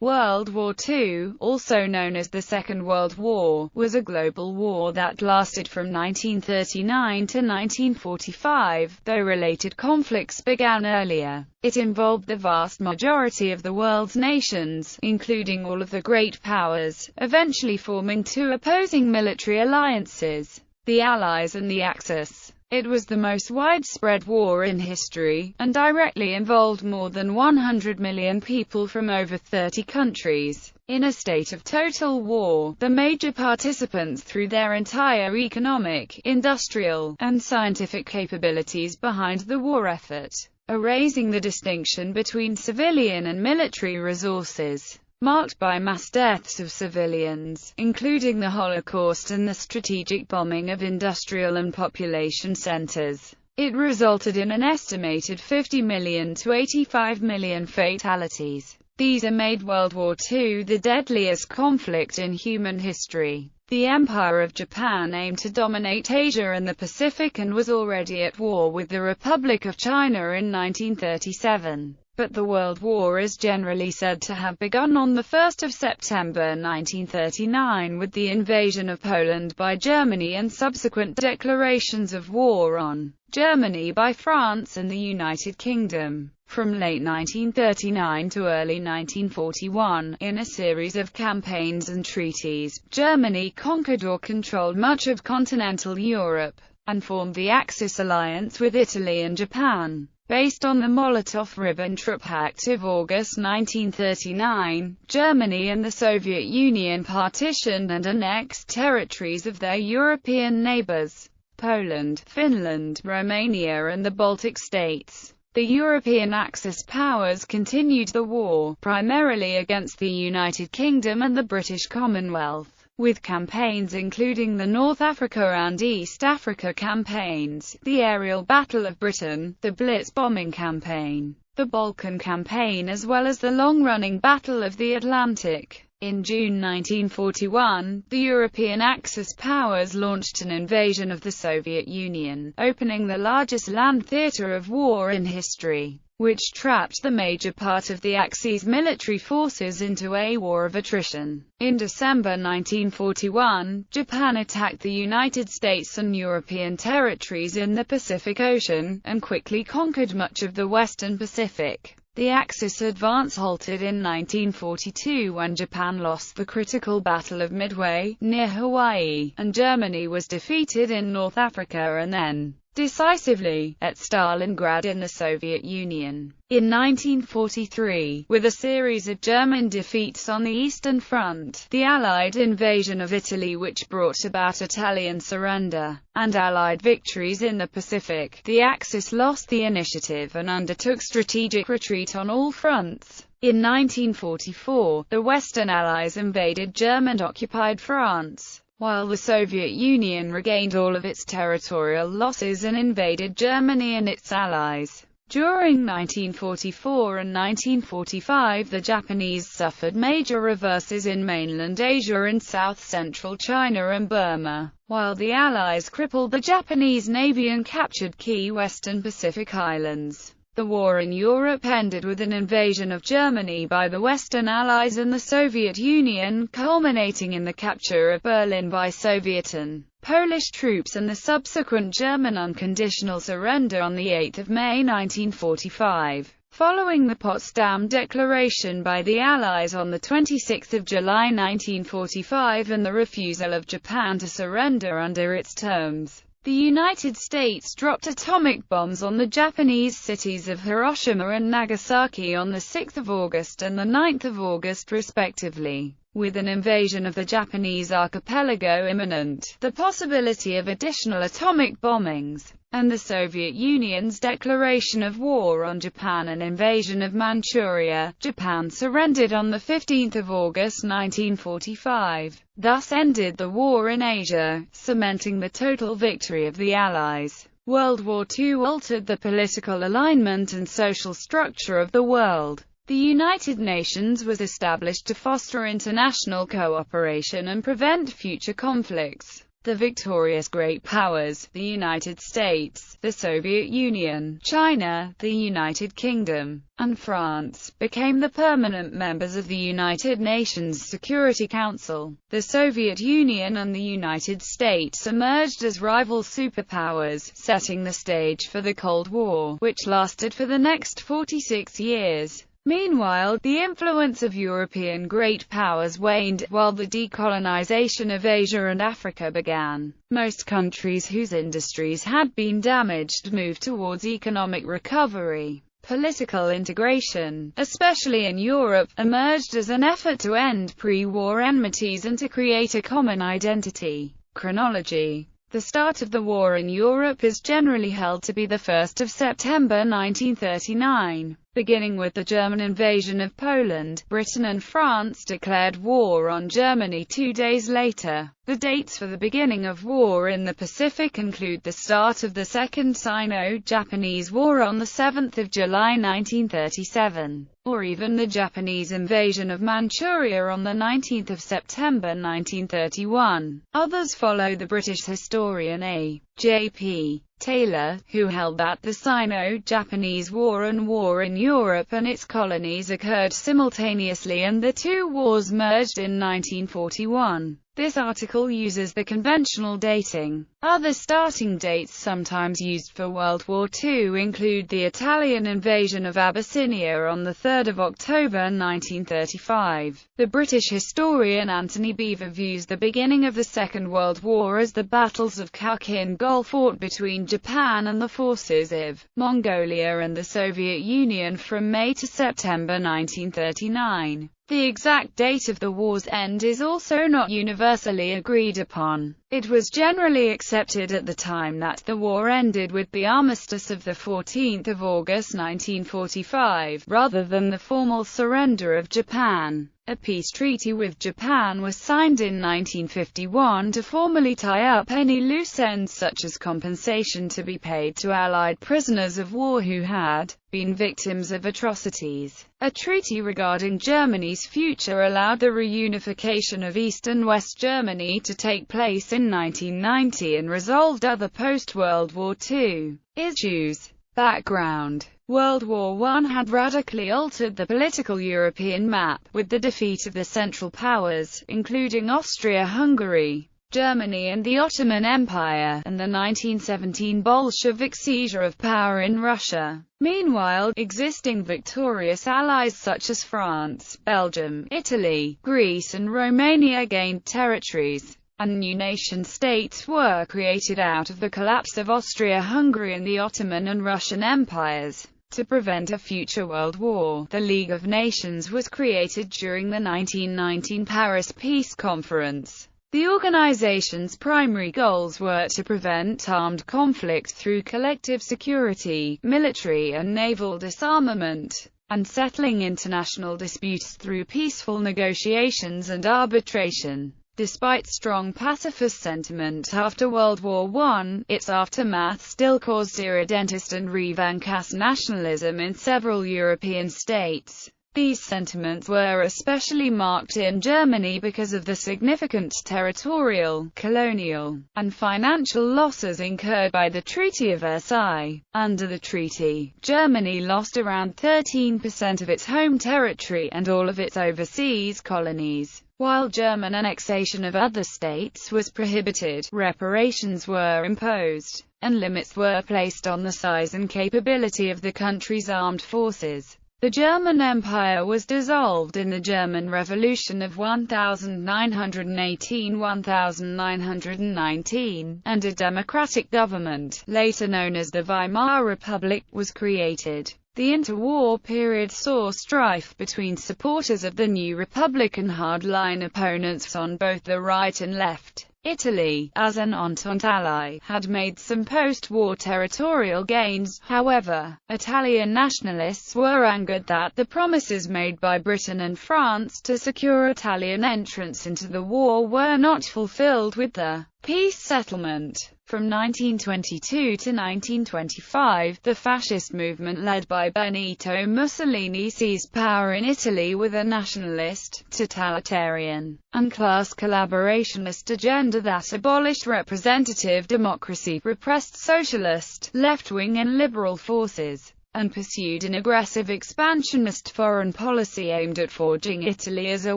World War II, also known as the Second World War, was a global war that lasted from 1939 to 1945, though related conflicts began earlier. It involved the vast majority of the world's nations, including all of the great powers, eventually forming two opposing military alliances, the Allies and the Axis. It was the most widespread war in history, and directly involved more than 100 million people from over 30 countries. In a state of total war, the major participants threw their entire economic, industrial, and scientific capabilities behind the war effort, erasing the distinction between civilian and military resources. Marked by mass deaths of civilians, including the Holocaust and the strategic bombing of industrial and population centers. It resulted in an estimated 50 million to 85 million fatalities. These made World War II the deadliest conflict in human history. The Empire of Japan aimed to dominate Asia and the Pacific and was already at war with the Republic of China in 1937. But the World War is generally said to have begun on 1 September 1939 with the invasion of Poland by Germany and subsequent declarations of war on Germany by France and the United Kingdom. From late 1939 to early 1941, in a series of campaigns and treaties, Germany conquered or controlled much of continental Europe, and formed the Axis alliance with Italy and Japan. Based on the Molotov-Ribbentrop Pact of August 1939, Germany and the Soviet Union partitioned and annexed territories of their European neighbors, Poland, Finland, Romania and the Baltic states. The European Axis powers continued the war, primarily against the United Kingdom and the British Commonwealth, with campaigns including the North Africa and East Africa campaigns, the Aerial Battle of Britain, the Blitz bombing campaign, the Balkan campaign as well as the long-running Battle of the Atlantic. In June 1941, the European Axis powers launched an invasion of the Soviet Union, opening the largest land theater of war in history, which trapped the major part of the Axis military forces into a war of attrition. In December 1941, Japan attacked the United States and European territories in the Pacific Ocean, and quickly conquered much of the Western Pacific. The Axis advance halted in 1942 when Japan lost the critical Battle of Midway, near Hawaii, and Germany was defeated in North Africa and then, decisively, at Stalingrad in the Soviet Union. In 1943, with a series of German defeats on the Eastern Front, the Allied invasion of Italy which brought about Italian surrender, and Allied victories in the Pacific, the Axis lost the initiative and undertook strategic retreat on all fronts. In 1944, the Western Allies invaded German-occupied France, while the Soviet Union regained all of its territorial losses and invaded Germany and its allies. During 1944 and 1945, the Japanese suffered major reverses in mainland Asia and south-central China and Burma, while the Allies crippled the Japanese Navy and captured key Western Pacific islands. The war in Europe ended with an invasion of Germany by the Western Allies and the Soviet Union, culminating in the capture of Berlin by Soviet and Polish troops and the subsequent German unconditional surrender on 8 May 1945. Following the Potsdam Declaration by the Allies on 26 July 1945 and the refusal of Japan to surrender under its terms, the United States dropped atomic bombs on the Japanese cities of Hiroshima and Nagasaki on 6 August and 9 August respectively. With an invasion of the Japanese archipelago imminent, the possibility of additional atomic bombings, and the Soviet Union's declaration of war on Japan and invasion of Manchuria, Japan surrendered on 15 August 1945. Thus ended the war in Asia, cementing the total victory of the Allies. World War II altered the political alignment and social structure of the world. The United Nations was established to foster international cooperation and prevent future conflicts. The victorious great powers, the United States, the Soviet Union, China, the United Kingdom, and France, became the permanent members of the United Nations Security Council. The Soviet Union and the United States emerged as rival superpowers, setting the stage for the Cold War, which lasted for the next 46 years. Meanwhile, the influence of European great powers waned, while the decolonization of Asia and Africa began. Most countries whose industries had been damaged moved towards economic recovery. Political integration, especially in Europe, emerged as an effort to end pre-war enmities and to create a common identity. Chronology. The start of the war in Europe is generally held to be the 1st of September 1939. Beginning with the German invasion of Poland, Britain and France declared war on Germany 2 days later. The dates for the beginning of war in the Pacific include the start of the Second Sino-Japanese War on the 7th of July 1937, or even the Japanese invasion of Manchuria on the 19th of September 1931. Others follow the British historian A.J.P. Taylor, who held that the Sino-Japanese War and war in Europe and its colonies occurred simultaneously and the two wars merged in 1941. This article uses the conventional dating. Other starting dates sometimes used for World War II include the Italian invasion of Abyssinia on 3 October 1935. The British historian Anthony Beevor views the beginning of the Second World War as the battles of Kachin Gol fought between Japan and the forces of Mongolia and the Soviet Union from May to September 1939. The exact date of the war's end is also not universally agreed upon. It was generally accepted at the time that the war ended with the armistice of 14 August 1945, rather than the formal surrender of Japan. A peace treaty with Japan was signed in 1951 to formally tie up any loose ends, such as compensation to be paid to Allied prisoners of war who had been victims of atrocities. A treaty regarding Germany's future allowed the reunification of East and West Germany to take place in 1990 and resolved other post-World War II issues. Background. World War I had radically altered the political European map, with the defeat of the Central Powers, including Austria-Hungary, Germany and the Ottoman Empire, and the 1917 Bolshevik seizure of power in Russia. Meanwhile, existing victorious allies such as France, Belgium, Italy, Greece and Romania gained territories, and new nation-states were created out of the collapse of Austria-Hungary and the Ottoman and Russian empires. To prevent a future world war, the League of Nations was created during the 1919 Paris Peace Conference. The organization's primary goals were to prevent armed conflict through collective security, military and naval disarmament, and settling international disputes through peaceful negotiations and arbitration. Despite strong pacifist sentiment after World War I, its aftermath still caused irredentist and revancast nationalism in several European states. These sentiments were especially marked in Germany because of the significant territorial, colonial, and financial losses incurred by the Treaty of Versailles. Under the treaty, Germany lost around 13% of its home territory and all of its overseas colonies. While German annexation of other states was prohibited, reparations were imposed, and limits were placed on the size and capability of the country's armed forces. The German Empire was dissolved in the German Revolution of 1918–1919, and a democratic government, later known as the Weimar Republic, was created. The interwar period saw strife between supporters of the new republic and hardline opponents on both the right and left. Italy, as an Entente ally, had made some post-war territorial gains. However, Italian nationalists were angered that the promises made by Britain and France to secure Italian entrance into the war were not fulfilled, with the Peace settlement. From 1922 to 1925, the fascist movement led by Benito Mussolini seized power in Italy with a nationalist, totalitarian, and class collaborationist agenda that abolished representative democracy, repressed socialist, left-wing and liberal forces, and pursued an aggressive expansionist foreign policy aimed at forging Italy as a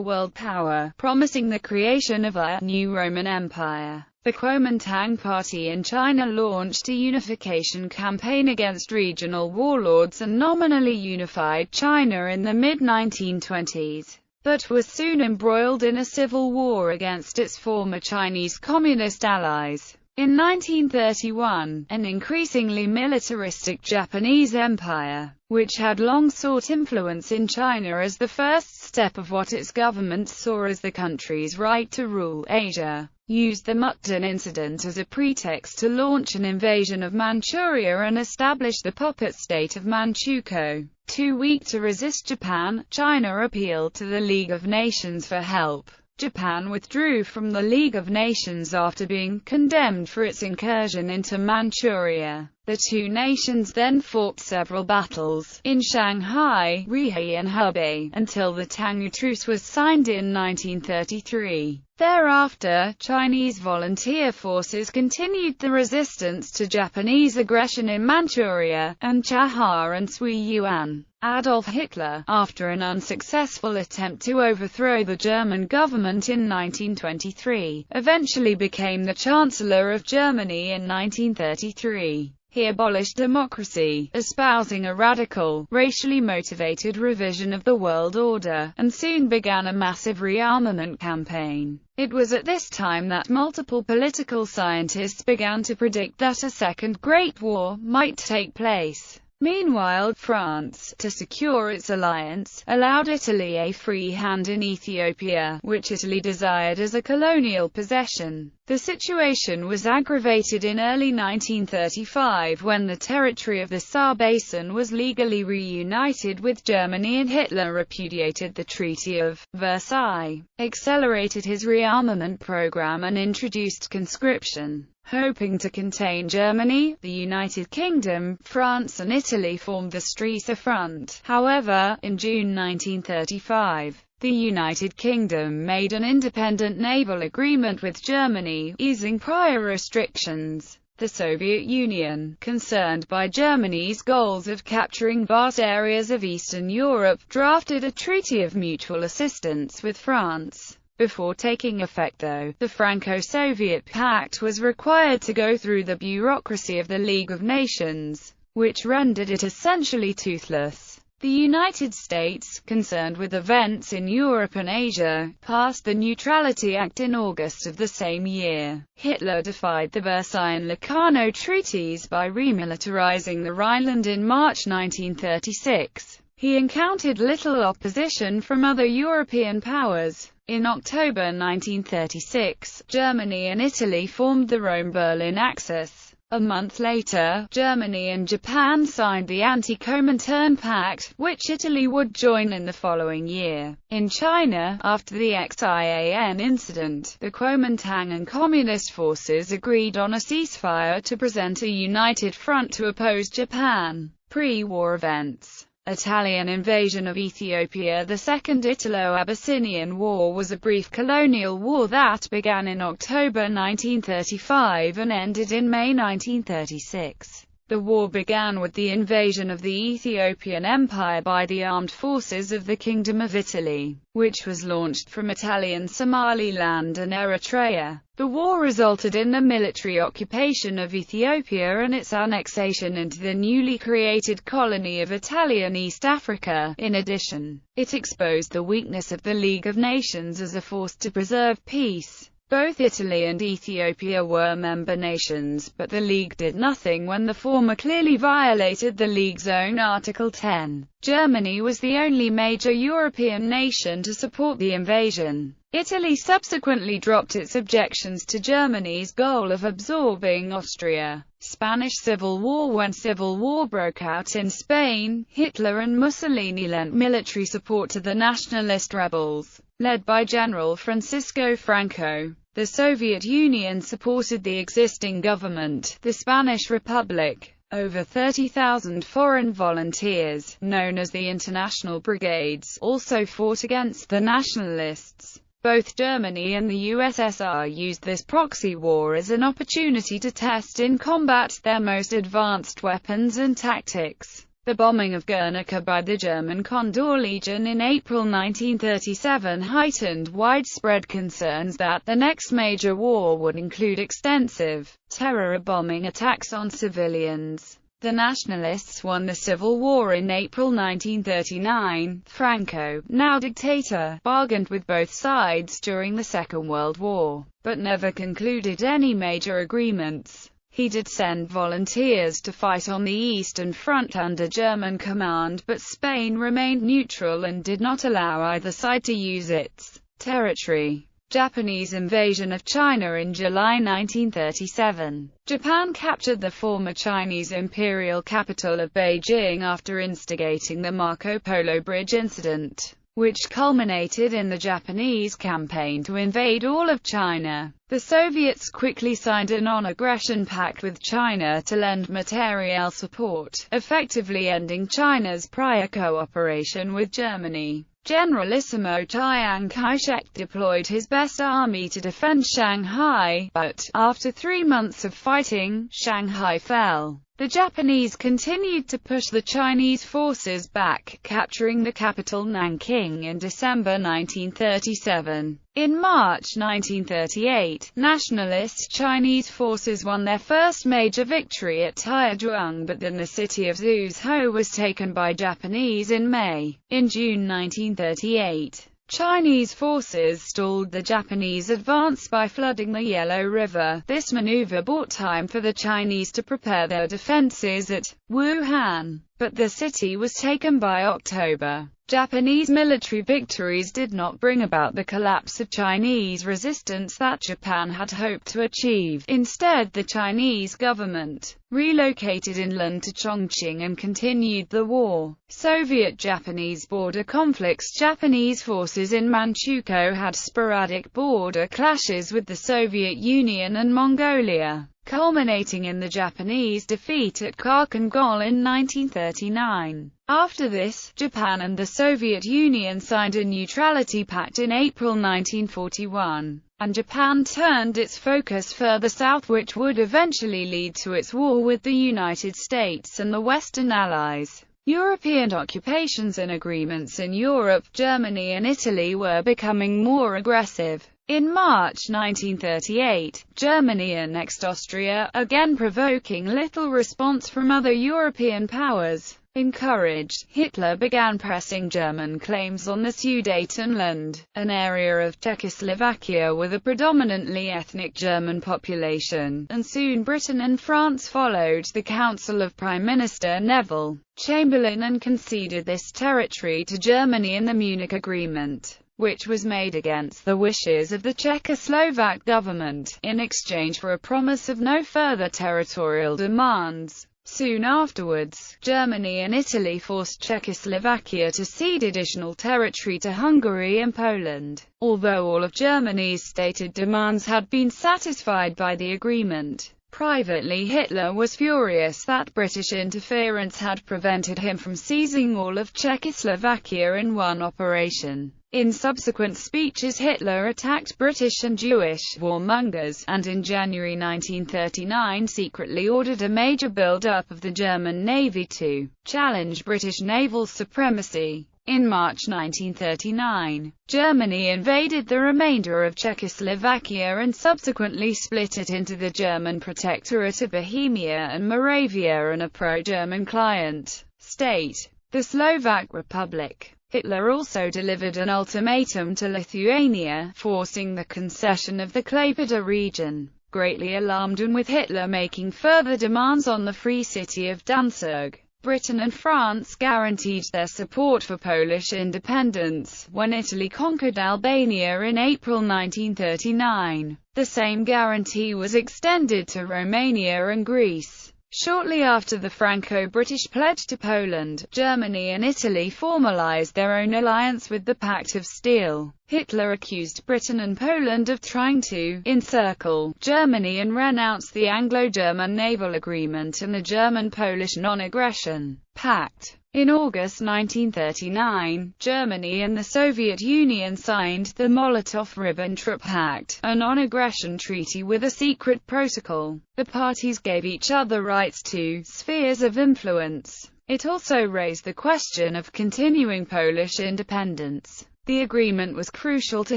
world power, promising the creation of a new Roman Empire. The Kuomintang Party in China launched a unification campaign against regional warlords and nominally unified China in the mid-1920s, but was soon embroiled in a civil war against its former Chinese communist allies. In 1931, an increasingly militaristic Japanese empire, which had long sought influence in China as the first step of what its government saw as the country's right to rule Asia, used the Mukden incident as a pretext to launch an invasion of Manchuria and establish the puppet state of Manchukuo. Too weak to resist Japan, China appealed to the League of Nations for help. Japan withdrew from the League of Nations after being condemned for its incursion into Manchuria. The two nations then fought several battles, in Shanghai, Rihai and Hubei, until the Tangyu Truce was signed in 1933. Thereafter, Chinese volunteer forces continued the resistance to Japanese aggression in Manchuria, and Chaha and Sui Yuan. Adolf Hitler, after an unsuccessful attempt to overthrow the German government in 1923, eventually became the Chancellor of Germany in 1933. He abolished democracy, espousing a radical, racially motivated revision of the world order, and soon began a massive rearmament campaign. It was at this time that multiple political scientists began to predict that a Second Great War might take place. Meanwhile, France, to secure its alliance, allowed Italy a free hand in Ethiopia, which Italy desired as a colonial possession. The situation was aggravated in early 1935 when the territory of the Saar Basin was legally reunited with Germany and Hitler repudiated the Treaty of Versailles, accelerated his rearmament program and introduced conscription. Hoping to contain Germany, the United Kingdom, France and Italy formed the Stresa Front. However, in June 1935, the United Kingdom made an independent naval agreement with Germany, easing prior restrictions. The Soviet Union, concerned by Germany's goals of capturing vast areas of Eastern Europe, drafted a treaty of mutual assistance with France. Before taking effect though, the Franco-Soviet Pact was required to go through the bureaucracy of the League of Nations, which rendered it essentially toothless. The United States, concerned with events in Europe and Asia, passed the Neutrality Act in August of the same year. Hitler defied the Versailles and Locarno treaties by remilitarizing the Rhineland in March 1936. He encountered little opposition from other European powers. In October 1936, Germany and Italy formed the Rome-Berlin Axis. A month later, Germany and Japan signed the Anti-Comintern Pact, which Italy would join in the following year. In China, after the Xian incident, the Kuomintang and Communist forces agreed on a ceasefire to present a united front to oppose Japan. Pre-war events. Italian invasion of Ethiopia. The Second Italo-Abyssinian War was a brief colonial war that began in October 1935 and ended in May 1936. The war began with the invasion of the Ethiopian Empire by the armed forces of the Kingdom of Italy, which was launched from Italian Somaliland and Eritrea. The war resulted in the military occupation of Ethiopia and its annexation into the newly created colony of Italian East Africa. In addition, it exposed the weakness of the League of Nations as a force to preserve peace. Both Italy and Ethiopia were member nations, but the League did nothing when the former clearly violated the League's own Article 10. Germany was the only major European nation to support the invasion. Italy subsequently dropped its objections to Germany's goal of absorbing Austria. Spanish Civil War. When civil war broke out in Spain, Hitler and Mussolini lent military support to the nationalist rebels, led by General Francisco Franco. The Soviet Union supported the existing government, the Spanish Republic. Over 30,000 foreign volunteers, known as the International Brigades, also fought against the nationalists. Both Germany and the USSR used this proxy war as an opportunity to test in combat their most advanced weapons and tactics. The bombing of Gernika by the German Condor Legion in April 1937 heightened widespread concerns that the next major war would include extensive terror bombing attacks on civilians. The nationalists won the civil war in April 1939. Franco, now dictator, bargained with both sides during the Second World War, but never concluded any major agreements. He did send volunteers to fight on the Eastern Front under German command, but Spain remained neutral and did not allow either side to use its territory. Japanese invasion of China in July 1937. Japan captured the former Chinese imperial capital of Beijing after instigating the Marco Polo Bridge incident, which culminated in the Japanese campaign to invade all of China. The Soviets quickly signed a non-aggression pact with China to lend materiel support, effectively ending China's prior cooperation with Germany. Generalissimo Chiang Kai-shek deployed his best army to defend Shanghai, but, after 3 months of fighting, Shanghai fell. The Japanese continued to push the Chinese forces back, capturing the capital Nanking in December 1937. In March 1938, nationalist Chinese forces won their first major victory at Taizhuang, but then the city of Zhuzhou was taken by Japanese in May. In June 1938, Chinese forces stalled the Japanese advance by flooding the Yellow River. This maneuver bought time for the Chinese to prepare their defenses at Wuhan, but the city was taken by October. Japanese military victories did not bring about the collapse of Chinese resistance that Japan had hoped to achieve. Instead, the Chinese government relocated inland to Chongqing and continued the war. Soviet-Japanese border conflicts. Japanese forces in Manchukuo had sporadic border clashes with the Soviet Union and Mongolia, culminating in the Japanese defeat at Kharkangol in 1939. After this, Japan and the Soviet Union signed a Neutrality Pact in April 1941, and Japan turned its focus further south, which would eventually lead to its war with the United States and the Western Allies. European occupations and agreements. In Europe, Germany and Italy were becoming more aggressive. In March 1938, Germany annexed Austria, again provoking little response from other European powers. Encouraged, Hitler began pressing German claims on the Sudetenland, an area of Czechoslovakia with a predominantly ethnic German population, and soon Britain and France followed the counsel of Prime Minister Neville Chamberlain and conceded this territory to Germany in the Munich Agreement, which was made against the wishes of the Czechoslovak government, in exchange for a promise of no further territorial demands. Soon afterwards, Germany and Italy forced Czechoslovakia to cede additional territory to Hungary and Poland. Although all of Germany's stated demands had been satisfied by the agreement, privately Hitler was furious that British interference had prevented him from seizing all of Czechoslovakia in one operation. In subsequent speeches, Hitler attacked British and Jewish warmongers, and in January 1939 secretly ordered a major build-up of the German Navy to challenge British naval supremacy. In March 1939, Germany invaded the remainder of Czechoslovakia and subsequently split it into the German Protectorate of Bohemia and Moravia and a pro-German client state, the Slovak Republic. Hitler also delivered an ultimatum to Lithuania, forcing the concession of the Klaipėda region. Greatly alarmed and with Hitler making further demands on the free city of Danzig, Britain and France guaranteed their support for Polish independence. When Italy conquered Albania in April 1939, the same guarantee was extended to Romania and Greece. Shortly after the Franco-British pledge to Poland, Germany and Italy formalized their own alliance with the Pact of Steel. Hitler accused Britain and Poland of trying to encircle Germany and renounce the Anglo-German Naval Agreement and the German-Polish Non-Aggression Pact. In August 1939, Germany and the Soviet Union signed the Molotov-Ribbentrop Pact, a non-aggression treaty with a secret protocol. The parties gave each other rights to spheres of influence. It also raised the question of continuing Polish independence. The agreement was crucial to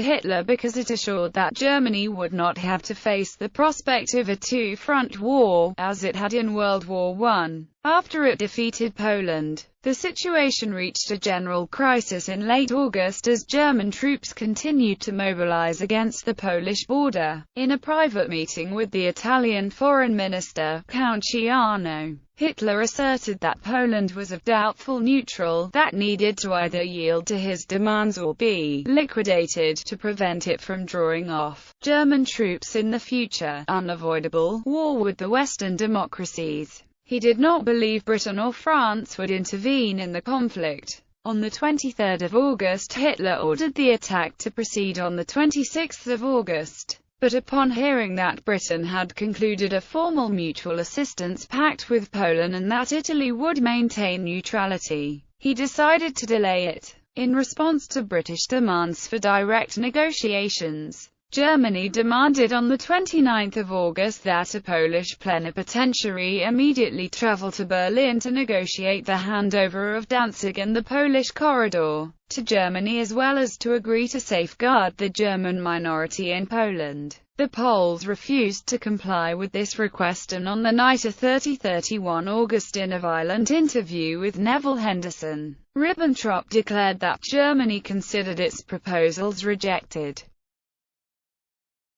Hitler because it assured that Germany would not have to face the prospect of a two-front war, as it had in World War I. After it defeated Poland, the situation reached a general crisis in late August as German troops continued to mobilize against the Polish border. In a private meeting with the Italian Foreign Minister, Count Ciano, Hitler asserted that Poland was a doubtful neutral that needed to either yield to his demands or be liquidated to prevent it from drawing off German troops in the future, unavoidable, war with the Western democracies. He did not believe Britain or France would intervene in the conflict. On the 23rd of August, Hitler ordered the attack to proceed on the 26th of August. But upon hearing that Britain had concluded a formal mutual assistance pact with Poland and that Italy would maintain neutrality, he decided to delay it. In response to British demands for direct negotiations, Germany demanded on the 29th of August that a Polish plenipotentiary immediately travel to Berlin to negotiate the handover of Danzig and the Polish corridor to Germany, as well as to agree to safeguard the German minority in Poland. The Poles refused to comply with this request, and on the night of 30-31 August, in a violent interview with Neville Henderson, Ribbentrop declared that Germany considered its proposals rejected.